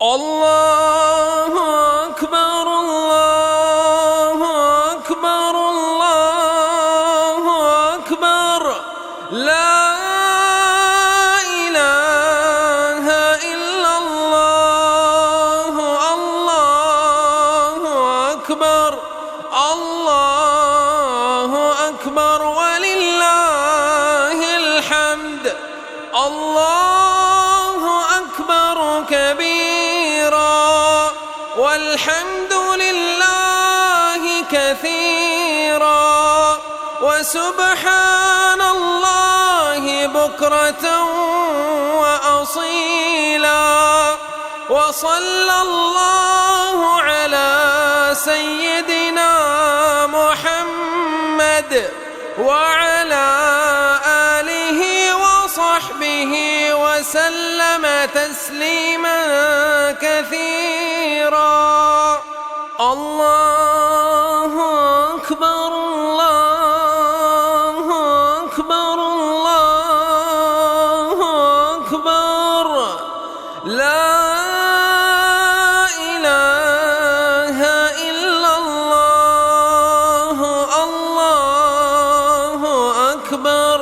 الله أكبر الله أكبر الله أكبر لا إله إلا الله الله أكبر الله أكبر ولله الحمد الله أكبر كبيرا والحمد لله كثيرا وسبحان الله بكرة وأصيلا وصلى الله على سيدنا محمد وعلى آله وصحبه وسلم تسليما كثيرا. الله أكبر الله أكبر الله أكبر لا إله إلا الله الله أكبر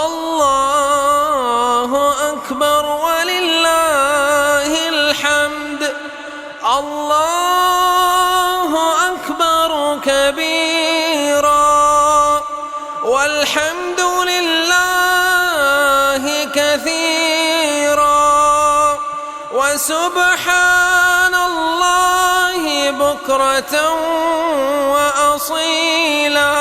الله أكبر ولله الحمد الله أكبر كبيرا والحمد لله كثيرا وسبحان الله بكرة وأصيلا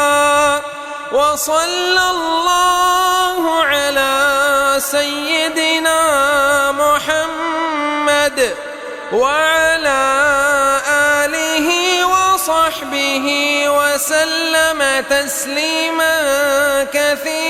وصلى الله على سيدنا محمد وعلى آله وصحبه وسلم تسليما كثيرا.